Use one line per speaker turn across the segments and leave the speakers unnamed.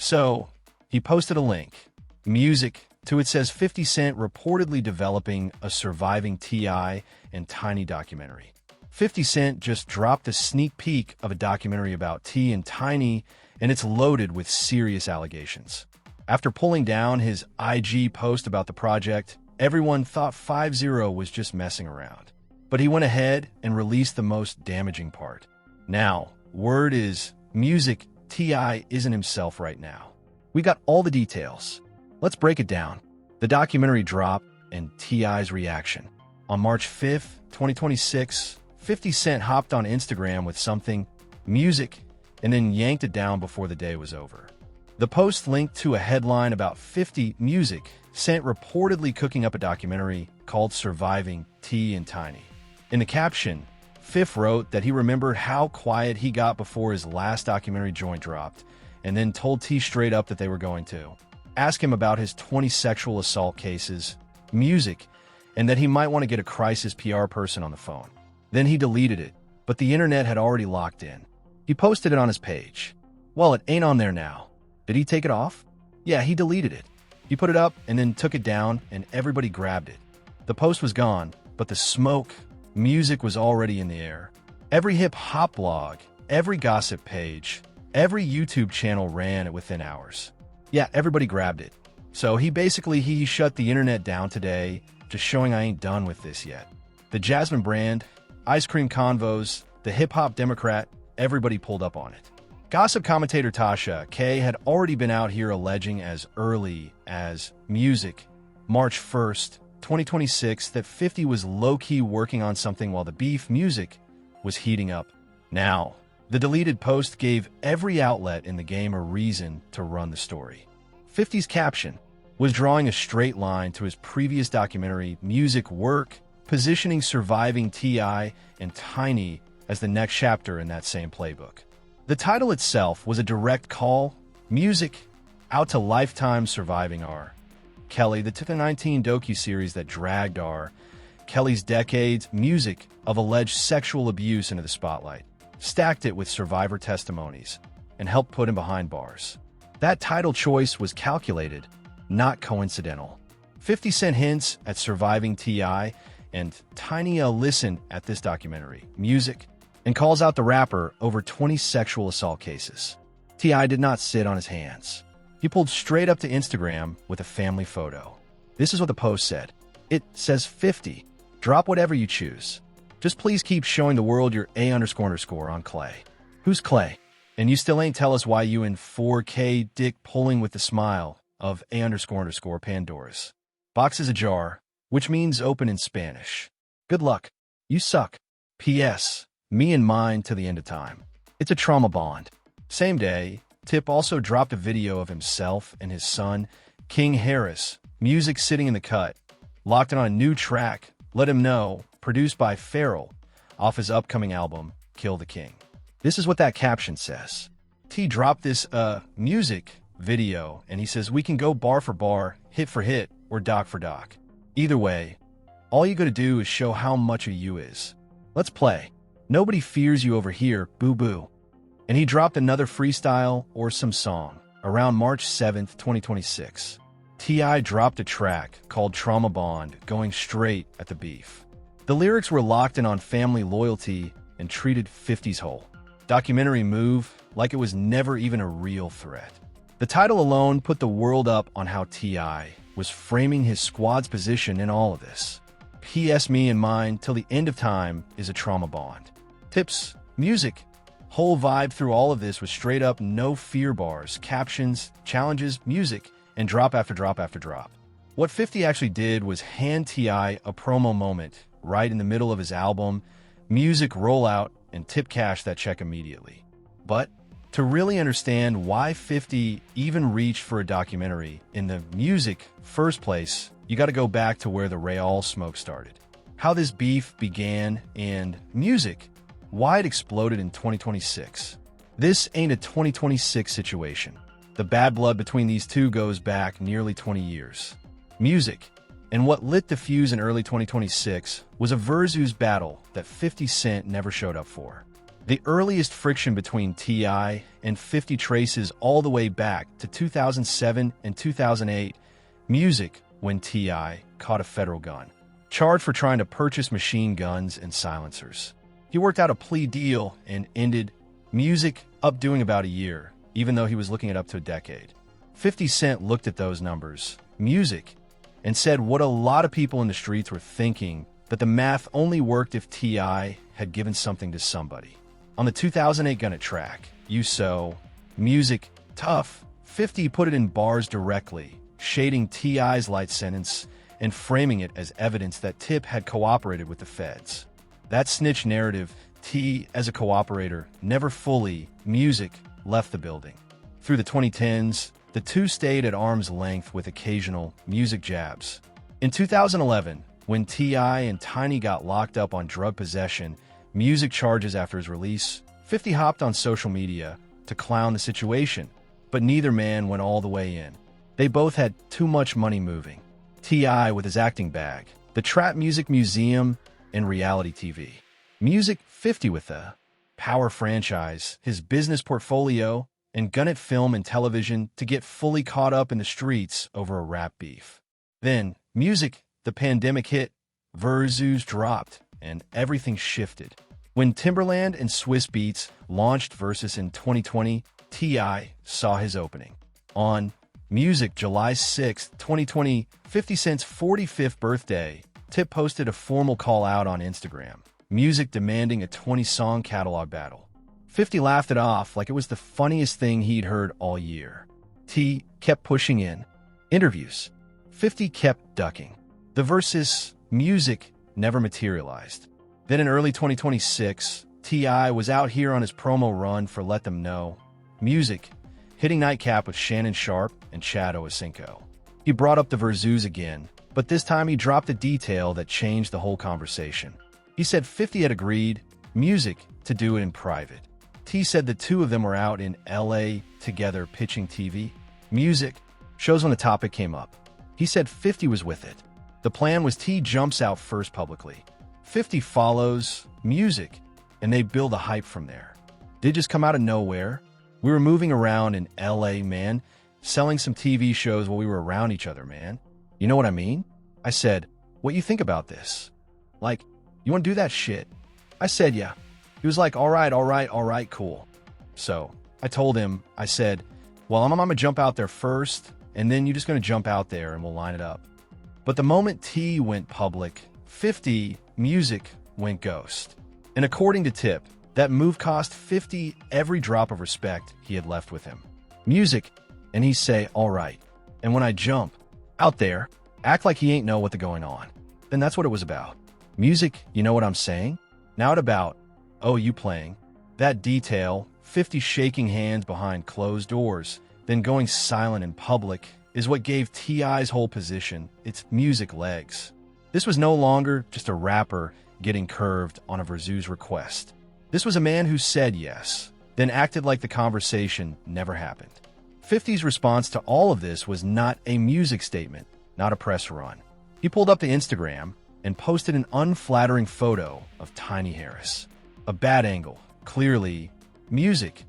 So, he posted a link, music, to it says 50 Cent reportedly developing a surviving T.I. and Tiny documentary. 50 Cent just dropped a sneak peek of a documentary about T and Tiny, and it's loaded with serious allegations. After pulling down his IG post about the project, everyone thought 50 was just messing around. But he went ahead and released the most damaging part. Now, word is, music, T.I. isn't himself right now. We got all the details. Let's break it down. The documentary drop and T.I.'s reaction. On March 5th, 2026, 50 Cent hopped on Instagram with something, music, and then yanked it down before the day was over. The post linked to a headline about 50 music, Cent reportedly cooking up a documentary called Surviving T and Tiny. In the caption, Fifth wrote that he remembered how quiet he got before his last documentary joint dropped, and then told T straight up that they were going to ask him about his 20 sexual assault cases, music, and that he might want to get a crisis PR person on the phone. Then he deleted it, but the internet had already locked in. He posted it on his page. Well, it ain't on there now. Did he take it off? Yeah, he deleted it. He put it up and then took it down, and everybody grabbed it. The post was gone, but the smoke, music was already in the air. Every hip-hop blog, every gossip page, every YouTube channel ran it within hours. Yeah, everybody grabbed it. So he shut the internet down today, just showing I ain't done with this yet. The Jasmine brand, Ice Cream Convos, the Hip-Hop Democrat, everybody pulled up on it. Gossip commentator Tasha K had already been out here alleging as early as music, March 1st, 2026, that 50 was low-key working on something while the beef music was heating up. Now, the deleted post gave every outlet in the game a reason to run the story. 50's caption was drawing a straight line to his previous documentary, Music Work, positioning Surviving T.I. and Tiny as the next chapter in that same playbook. The title itself was a direct call, music, out to Lifetime Surviving R. Kelly, the 2019 docuseries that dragged R. Kelly's decades, music of alleged sexual abuse into the spotlight, stacked it with survivor testimonies, and helped put him behind bars. That title choice was calculated, not coincidental. 50 Cent hints at Surviving T.I. and Tiny a listen at this documentary, music, and calls out the rapper over 20 sexual assault cases. T.I. did not sit on his hands. He pulled straight up to Instagram with a family photo. This is what the post said. It says 50. Drop whatever you choose. Just please keep showing the world your A__ on Clay. Who's Clay? And you still ain't tell us why you in 4K dick pulling with the smile of A__ Pandora's. Box is ajar, which means open in Spanish. Good luck. You suck. P.S. Me and mine to the end of time. It's a trauma bond. Same day, Tip also dropped a video of himself and his son, King Harris, music sitting in the cut, locked in on a new track, Let Him Know, produced by Pharrell, off his upcoming album, Kill the King. This is what that caption says. T dropped this, music video, and he says we can go bar for bar, hit for hit, or doc for doc. Either way, all you gotta do is show how much a you is. Let's play. Nobody fears you over here, boo-boo. And he dropped another freestyle or some song around March 7th, 2026. T.I. dropped a track called Trauma Bond, going straight at the beef. The lyrics were locked in on family loyalty and treated 50's whole documentary move like it was never even a real threat. The title alone put the world up on how T.I. was framing his squad's position in all of this. P.S. Me and mine till the end of time is a trauma bond. Tips, music, whole vibe through all of this was straight up no fear bars, captions, challenges, music, and drop after drop after drop. What 50 actually did was hand T.I. a promo moment right in the middle of his album, music rollout, and Tip cash that check immediately. But to really understand why 50 even reached for a documentary in the music first place, you got to go back to where the Real smoke started. How this beef began and music, why it exploded in 2026. This ain't a 2026 situation. The bad blood between these two goes back nearly 20 years. Music, and what lit the fuse in early 2026 was a Versus battle that 50 Cent never showed up for. The earliest friction between T.I. and 50 traces all the way back to 2007 and 2008 Music, when T.I. caught a federal gun, charged for trying to purchase machine guns and silencers. He worked out a plea deal and ended Music up doing about a year, even though he was looking at up to a decade. 50 Cent looked at those numbers, Music, and said what a lot of people in the streets were thinking, that the math only worked if T.I. had given something to somebody. On the 2008 Gunna track, You So, Music, Tough, 50 put it in bars directly, shading T.I.'s light sentence and framing it as evidence that Tip had cooperated with the feds. That snitch narrative, T as a cooperator, never fully, Music, left the building. Through the 2010s, the two stayed at arm's length with occasional Music jabs. In 2011, when T.I. and Tiny got locked up on drug possession, Music charges after his release, 50 hopped on social media to clown the situation, but neither man went all the way in. They both had too much money moving. T.I. with his acting bag, the Trap Music Museum, and reality TV. Music, 50 with the Power franchise, his business portfolio, and Gunna film and television to get fully caught up in the streets over a rap beef. Then, Music, the pandemic hit, Versus dropped, and everything shifted. When Timberland and Swiss Beats launched Versus in 2020, T.I. saw his opening. On Music, July 6, 2020, 50 Cent's 45th birthday, Tip posted a formal call out on Instagram, Music demanding a 20-song catalog battle. 50 laughed it off like it was the funniest thing he'd heard all year. T kept pushing in. Interviews. 50 kept ducking. The Versus Music never materialized. Then in early 2026, T.I. was out here on his promo run for Let Them Know Music, hitting Nightcap with Shannon Sharp and Chad Owocinco. He brought up the Versus again, but this time he dropped a detail that changed the whole conversation. He said 50 had agreed, Music, to do it in private. T said the two of them were out in L.A. together pitching TV, music, shows when the topic came up. He said 50 was with it. The plan was T jumps out first publicly. 50 follows, Music, and they build a hype from there. Did just come out of nowhere. We were moving around in L.A., man, selling some TV shows while we were around each other, man. You know what I mean? I said, what you think about this? Like, you want to do that shit? I said, yeah. He was like, all right, cool. So I told him, I said, well, I'm going to jump out there first, and then you're just going to jump out there and we'll line it up. But the moment T went public, 50 Music went ghost. And according to Tip, that move cost 50 every drop of respect he had left with him. Music, and he say, all right. And when I jump out there, act like he ain't know what's going on. Then that's what it was about. Music, you know what I'm saying? Now it about, oh, you playing. That detail, 50 shaking hands behind closed doors, then going silent in public, is what gave T.I.'s whole position its Music legs. This was no longer just a rapper getting curved on a Versus request. This was a man who said yes, then acted like the conversation never happened. 50's response to all of this was not a music statement, not a press run. He pulled up the Instagram and posted an unflattering photo of Tiny Harris. A bad angle, clearly, Music,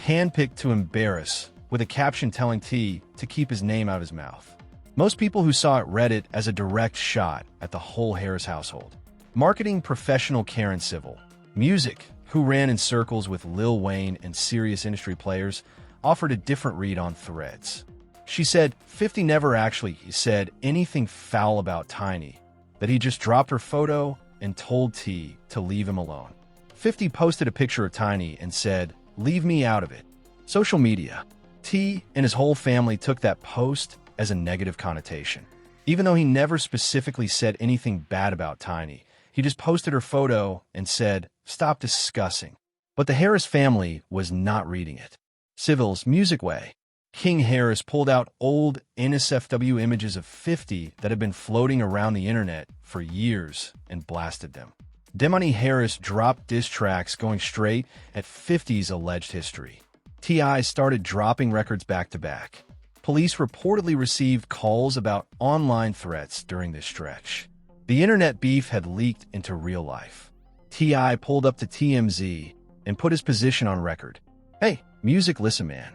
handpicked to embarrass, with a caption telling T to keep his name out of his mouth. Most people who saw it read it as a direct shot at the whole Harris household. Marketing professional Karen Civil, Music, who ran in circles with Lil Wayne and serious industry players, offered a different read on Threads. She said 50 never actually said anything foul about Tiny, that he just dropped her photo and told T to leave him alone. 50 posted a picture of Tiny and said, leave me out of it. Social media. T and his whole family took that post as a negative connotation. Even though he never specifically said anything bad about Tiny, he just posted her photo and said, stop discussing. But the Harris family was not reading it. Civil's Music way. King Harris pulled out old NSFW images of 50 that had been floating around the internet for years and blasted them. Demony Harris dropped diss tracks going straight at 50's alleged history. T.I. started dropping records back-to-back. Police reportedly received calls about online threats during this stretch. The internet beef had leaked into real life. T.I. pulled up to TMZ and put his position on record. "Hey, Music, listen, man.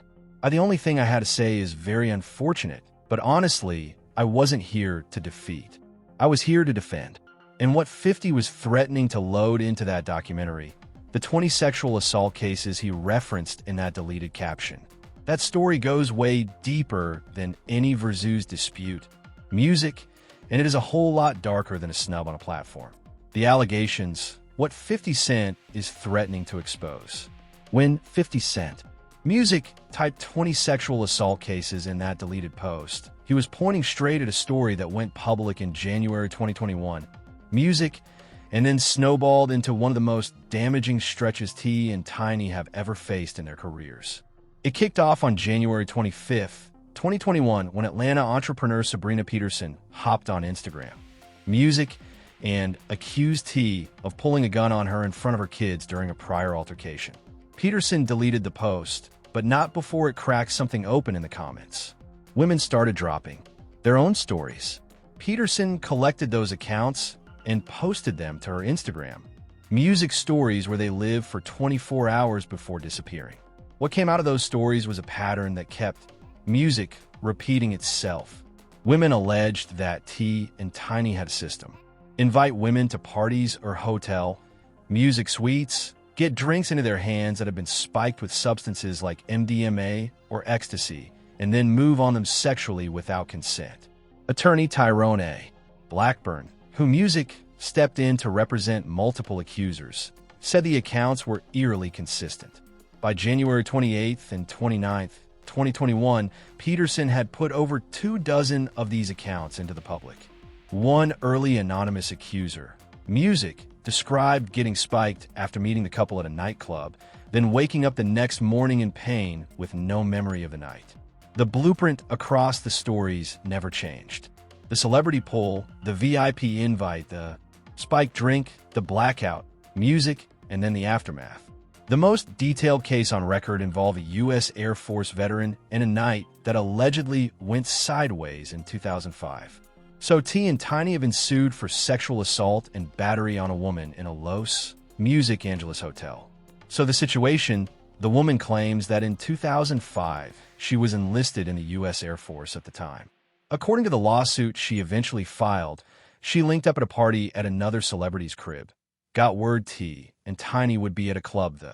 The only thing I had to say is very unfortunate, but honestly, I wasn't here to defeat. I was here to defend." And what 50 was threatening to load into that documentary, the 20 sexual assault cases he referenced in that deleted caption. That story goes way deeper than any Verzoos dispute. Music, and it is a whole lot darker than a snub on a platform. The allegations, what 50 Cent is threatening to expose. When 50 Cent, Music typed 20 sexual assault cases in that deleted post, he was pointing straight at a story that went public in January 2021. Music, and then snowballed into one of the most damaging stretches T and Tiny have ever faced in their careers. It kicked off on January 25th, 2021, when Atlanta entrepreneur Sabrina Peterson hopped on Instagram. Music and accused T of pulling a gun on her in front of her kids during a prior altercation. Peterson deleted the post, but not before it cracked something open in the comments. Women started dropping their own stories. Peterson collected those accounts and posted them to her Instagram. Music stories where they lived for 24 hours before disappearing. What came out of those stories was a pattern that kept Music repeating itself. Women alleged that T and Tiny had a system. Invite women to parties or hotel, Music suites, get drinks into their hands that have been spiked with substances like MDMA or ecstasy, and then move on them sexually without consent. Attorney Tyrone A. Blackburn, who Music stepped in to represent multiple accusers, said the accounts were eerily consistent. By January 28th and 29th, 2021, Peterson had put over 24 of these accounts into the public. One early anonymous accuser, Music, described getting spiked after meeting the couple at a nightclub, then waking up the next morning in pain with no memory of the night. The blueprint across the stories never changed. The celebrity pull, the VIP invite, the spiked drink, the blackout, Music, and then the aftermath. The most detailed case on record involved a U.S. Air Force veteran and a night that allegedly went sideways in 2005. So T and Tiny have been sued for sexual assault and battery on a woman in a Los Angeles hotel. So the situation, the woman claims that in 2005, she was enlisted in the U.S. Air Force at the time. According to the lawsuit she eventually filed, she linked up at a party at another celebrity's crib, got word T and Tiny would be at a club the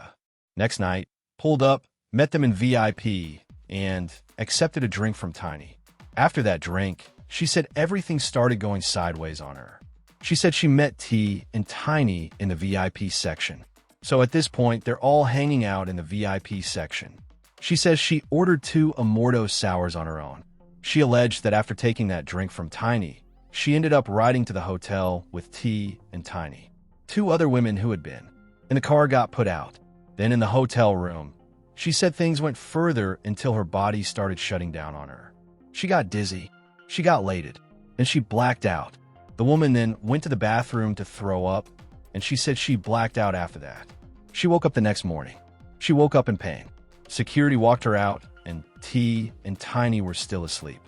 next night, pulled up, met them in VIP, and accepted a drink from Tiny. After that drink, she said everything started going sideways on her. She said she met T and Tiny in the VIP section. So at this point, they're all hanging out in the VIP section. She says she ordered 2 Amorto sours on her own. She alleged that after taking that drink from Tiny, she ended up riding to the hotel with T and Tiny. 2 other women who had been in the car got put out. Then in the hotel room, she said things went further until her body started shutting down on her. She got dizzy, she got elated, and she blacked out. The woman then went to the bathroom to throw up, and she said she blacked out after that. She woke up the next morning. She woke up in pain. Security walked her out, and T and Tiny were still asleep.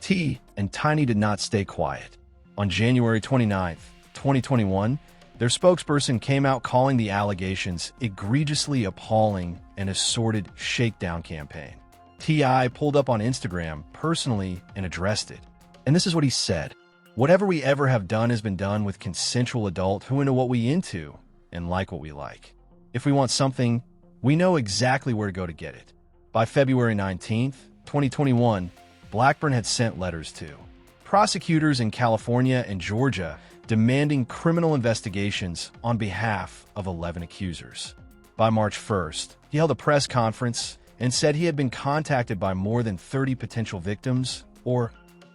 T and Tiny did not stay quiet. On January 29th, 2021, their spokesperson came out calling the allegations egregiously appalling and a sordid shakedown campaign. T.I. pulled up on Instagram personally and addressed it. And this is what he said. "Whatever we ever have done has been done with consensual adult who know what we into and like what we like. If we want something, we know exactly where to go to get it." By February 19th, 2021, Blackburn had sent letters to prosecutors in California and Georgia demanding criminal investigations on behalf of 11 accusers. By March 1st, he held a press conference and said he had been contacted by more than 30 potential victims or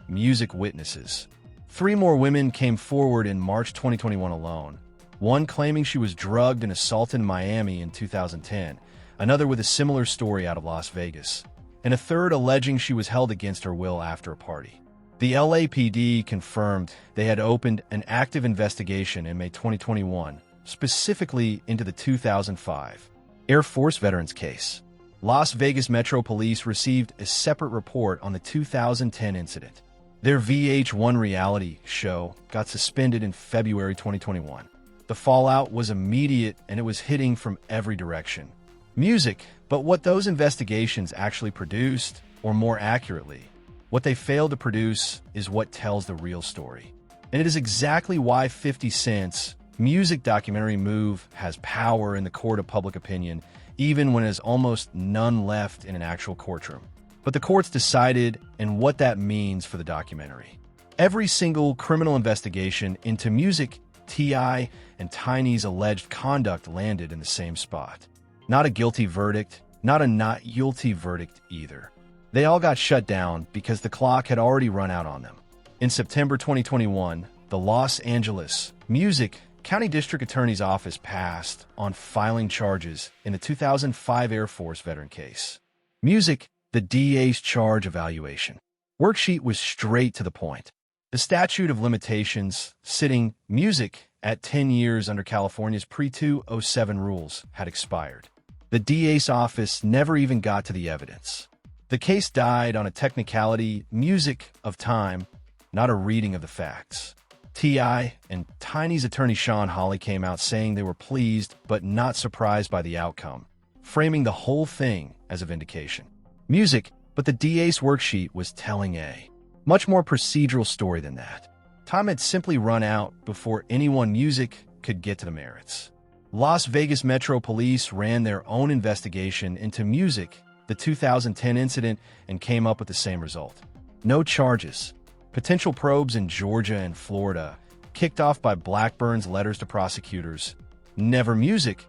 Music witnesses. 3 more women came forward in March 2021 alone, one claiming she was drugged and assaulted in Miami in 2010, another with a similar story out of Las Vegas, and a third alleging she was held against her will after a party. The LAPD confirmed they had opened an active investigation in May 2021, specifically into the 2005 Air Force veterans case. Las Vegas Metro Police received a separate report on the 2010 incident. Their VH1 reality show got suspended in February 2021. The fallout was immediate and it was hitting from every direction. Music, but what those investigations actually produced, or more accurately, what they failed to produce, is what tells the real story. And it is exactly why 50 Cent's music documentary Move has power in the court of public opinion, even when there's almost none left in an actual courtroom. But the courts decided, and what that means for the documentary. Every single criminal investigation into Music, T.I., and Tiny's alleged conduct landed in the same spot. Not a guilty verdict, not a not guilty verdict either. They all got shut down because the clock had already run out on them. In September 2021, the Los Angeles Music County District Attorney's Office passed on filing charges in the 2005 Air Force veteran case. Music, the DA's charge evaluation worksheet was straight to the point. The statute of limitations, sitting Music at 10 years under California's pre-2007 rules, had expired. The DA's office never even got to the evidence. The case died on a technicality, Music of time, not a reading of the facts. T.I. and Tiny's attorney Sean Hawley came out saying they were pleased but not surprised by the outcome, framing the whole thing as a vindication. Music, but the DA's worksheet was telling a much more procedural story than that. Time had simply run out before anyone Music could get to the merits. Las Vegas Metro Police ran their own investigation into Music, the 2010 incident, and came up with the same result. No charges. Potential probes in Georgia and Florida, kicked off by Blackburn's letters to prosecutors. Never Music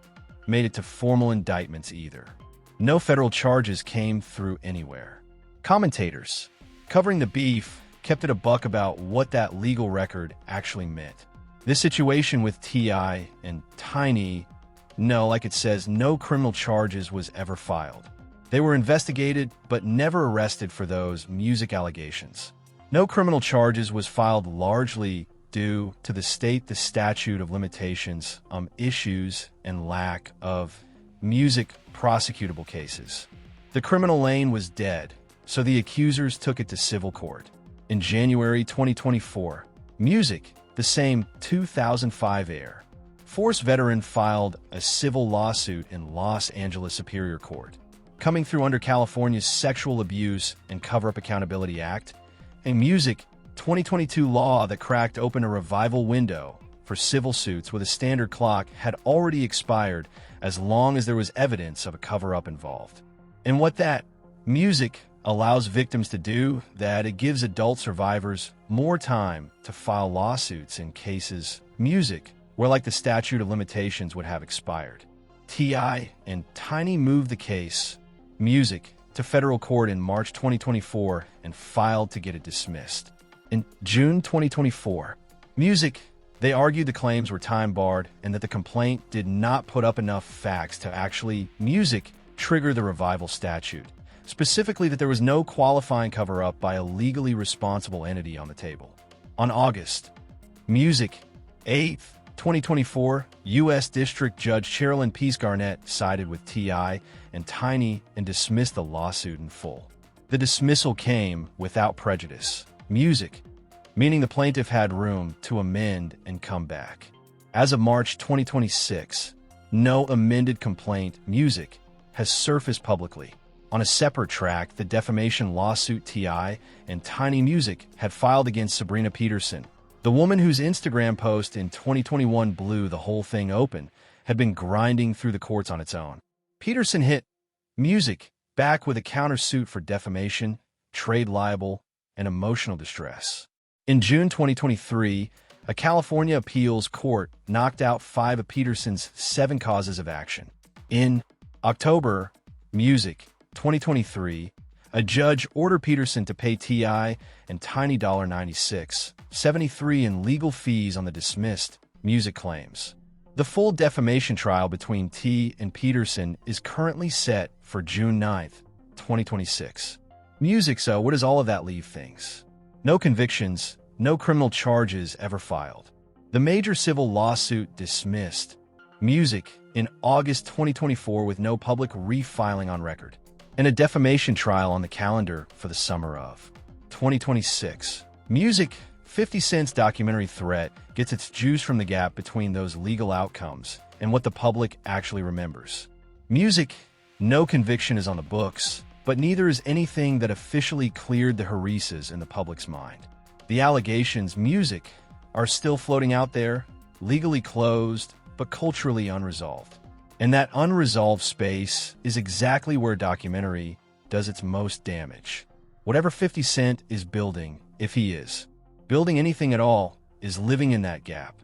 made it to formal indictments either. No federal charges came through anywhere. Commentators covering the beef kept it a buck about what that legal record actually meant. This situation with T.I. and Tiny, like it says, no criminal charges was ever filed. They were investigated but never arrested for those Music allegations. No criminal charges was filed largely due to the statute of limitations issues and lack of Music prosecutable cases. The criminal lane was dead, so the accusers took it to civil court. In January 2024, Music, the same 2005 Air Force veteran, filed a civil lawsuit in Los Angeles Superior Court. Coming through under California's Sexual Abuse and Cover-up Accountability Act, a Music 2022 law that cracked open a revival window for civil suits with a standard clock had already expired as long as there was evidence of a cover-up involved. And what that Music allows victims to do, that it gives adult survivors more time to file lawsuits in cases Music where the statute of limitations would have expired. T.I. and Tiny moved the case Music to federal court in March 2024 and filed to get it dismissed. In June 2024, Music, they argued the claims were time-barred and that the complaint did not put up enough facts to actually Music trigger the revival statute. Specifically that there was no qualifying cover-up by a legally responsible entity on the table. On August Music 8th, 2024, U.S. District Judge Sherilyn Peace Garnett sided with T.I. and Tiny and dismissed the lawsuit in full. The dismissal came without prejudice, Music, meaning the plaintiff had room to amend and come back. As of March 2026, no amended complaint Music has surfaced publicly. On a separate track, the defamation lawsuit T.I. and Tiny Music had filed against Sabrina Peterson, the woman whose Instagram post in 2021 blew the whole thing open, had been grinding through the courts on its own. Peterson hit Music back with a countersuit for defamation, trade libel, and emotional distress. In June 2023, a California appeals court knocked out 5 of Peterson's 7 causes of action. In October, Music 2023, a judge ordered Peterson to pay T.I. and Tiny $96.73 in legal fees on the dismissed Music claims. The full defamation trial between T and Peterson is currently set for June 9th, 2026. Music, so where does all of that leave things? No convictions, no criminal charges ever filed. The major civil lawsuit dismissed. Music in August 2024 with no public refiling on record. And a defamation trial on the calendar for the summer of 2026. Music 50 Cent's documentary threat gets its juice from the gap between those legal outcomes and what the public actually remembers. Music, no conviction is on the books, but neither is anything that officially cleared the hereses in the public's mind. The allegations, music, are still floating out there, legally closed, but culturally unresolved. And that unresolved space is exactly where documentary does its most damage. Whatever 50 Cent is building, if he is building anything at all, is living in that gap.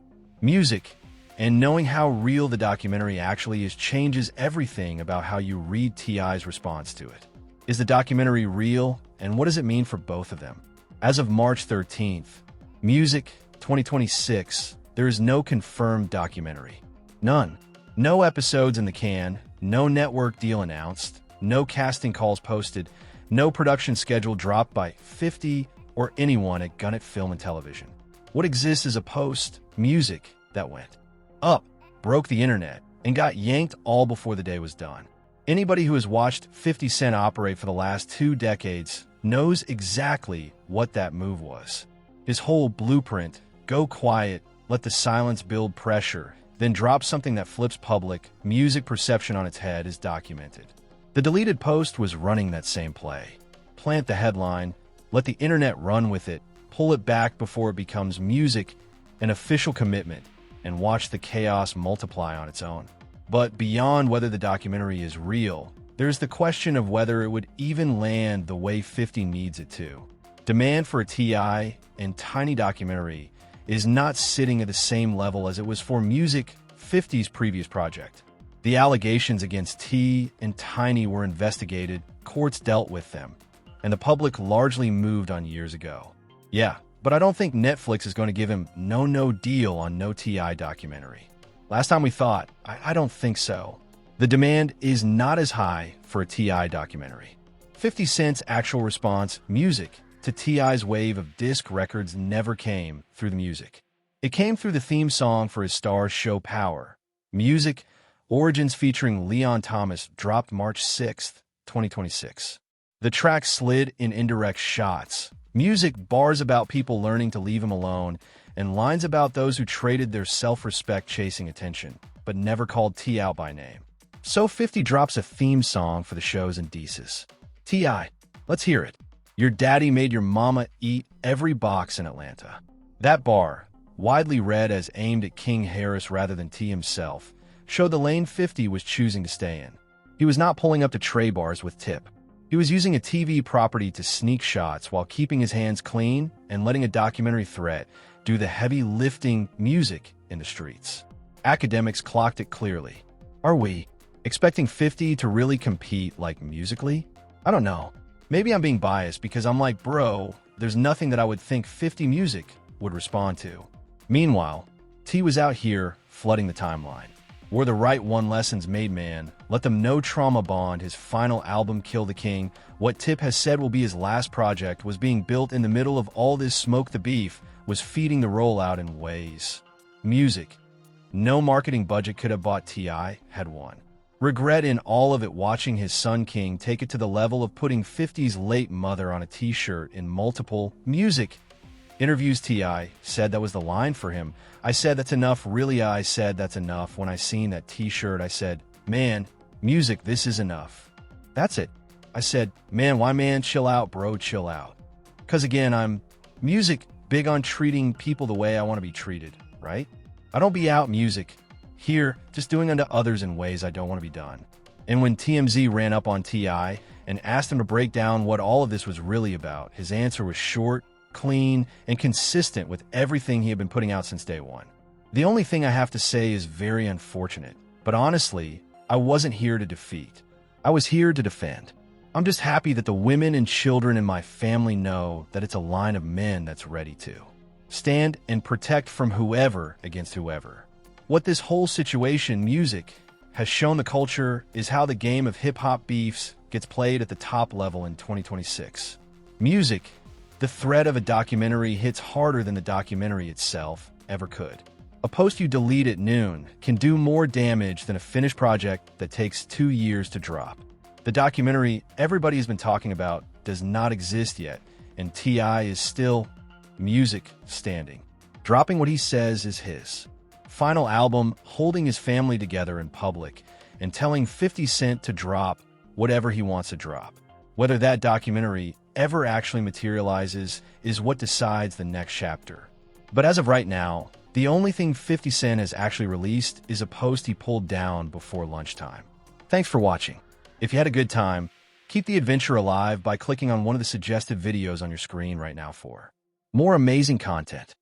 Music, and knowing how real the documentary actually is, changes everything about how you read T.I.'s response to it. Is the documentary real, and what does it mean for both of them? As of March 13th, Music 2026, there is no confirmed documentary. None. No episodes in the can, no network deal announced, no casting calls posted, no production schedule dropped by 50 or anyone at Gannett Film and Television. What exists is a post, Music, that went up, broke the internet, and got yanked all before the day was done. Anybody who has watched 50 Cent operate for the last 2 decades knows exactly what that move was. His whole blueprint, go quiet, let the silence build pressure, then drop something that flips public music perception on its head, is documented. The deleted post was running that same play. Plant the headline, let the internet run with it, pull it back before it becomes music, an official commitment, and watch the chaos multiply on its own. But beyond whether the documentary is real, there's the question of whether it would even land the way 50 needs it to. Demand for a T.I. and Tiny documentary is not sitting at the same level as it was for Music 50's previous project. The allegations against T and Tiny were investigated, courts dealt with them, and the public largely moved on years ago. Yeah, but I don't think Netflix is going to give him no deal on no T.I. documentary. Last time we thought, I don't think so. The demand is not as high for a T.I. documentary. 50 Cent's actual response, Music, to T.I.'s wave of disc records never came through the music. It came through the theme song for his star's show Power. Music, Origins featuring Leon Thomas, dropped March 6th, 2026. The track slid in indirect shots. Music, bars about people learning to leave him alone, and lines about those who traded their self-respect chasing attention, but never called T out by name. So 50 drops a theme song for the show's Indices. T.I., let's hear it. Your daddy made your mama eat every box in Atlanta. That bar, widely read as aimed at King Harris rather than T himself, showed the lane 50 was choosing to stay in. He was not pulling up to tray bars with Tip. He was using a TV property to sneak shots while keeping his hands clean and letting a documentary threat do the heavy lifting music in the streets. Academics clocked it clearly. Are we expecting 50 to really compete like musically? I don't know. Maybe I'm being biased because I'm like, bro, there's nothing that I would think 50 Music would respond to. Meanwhile, T was out here flooding the timeline. Were the right one lessons made, man. Let them know Trauma Bond, his final album Kill the King, what Tip has said will be his last project, was being built in the middle of all this smoke. The beef was feeding the rollout in ways. Music. No marketing budget could have bought T.I. had one. Regret in all of it watching his son King take it to the level of putting 50's late mother on a t-shirt in multiple Music interviews. T.I. said that was the line for him. I said that's enough, really. I said that's enough. When I seen that t-shirt, I said, man, Music, this is enough. That's it. I said, man, why, man, chill out, bro, chill out. Because again, I'm Music, big on treating people the way I want to be treated, right? I don't be out Music here, just doing unto others in ways I don't want to be done. And when TMZ ran up on T.I. and asked him to break down what all of this was really about, his answer was short, clean, and consistent with everything he had been putting out since day one. The only thing I have to say is very unfortunate, but honestly, I wasn't here to defeat. I was here to defend. I'm just happy that the women and children in my family know that it's a line of men that's ready to stand and protect from whoever against whoever. What this whole situation, Music, has shown the culture is how the game of hip-hop beefs gets played at the top level in 2026. Music, the threat of a documentary hits harder than the documentary itself ever could. A post you delete at noon can do more damage than a finished project that takes 2 years to drop. The documentary everybody has been talking about does not exist yet, and T.I. is still music standing, dropping what he says is his final album, holding his family together in public, and telling 50 Cent to drop whatever he wants to drop. Whether that documentary ever actually materializes is what decides the next chapter. But as of right now, the only thing 50 Cent has actually released is a post he pulled down before lunchtime. Thanks for watching. If you had a good time, keep the adventure alive by clicking on one of the suggested videos on your screen right now for more amazing content.